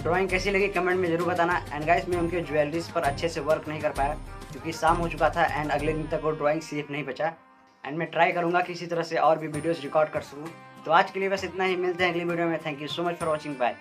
Drawing कैसी लगी comment में जरूर बताना। एंड गाइस मैं उनके ज्वेलरीज पर अच्छे से वर्क नहीं कर पाया क्योंकि शाम हो चुका था एंड अगले दिन तक वो ड्राइंग सेफ नहीं बचा। एंड मैं ट्राई करूँगा किसी तरह से और भी वीडियोज़ रिकॉर्ड कर सकूँ। तो आज के लिए बस इतना ही, मिलते हैं अगली वीडियो में। Thank you so much for watching, bye.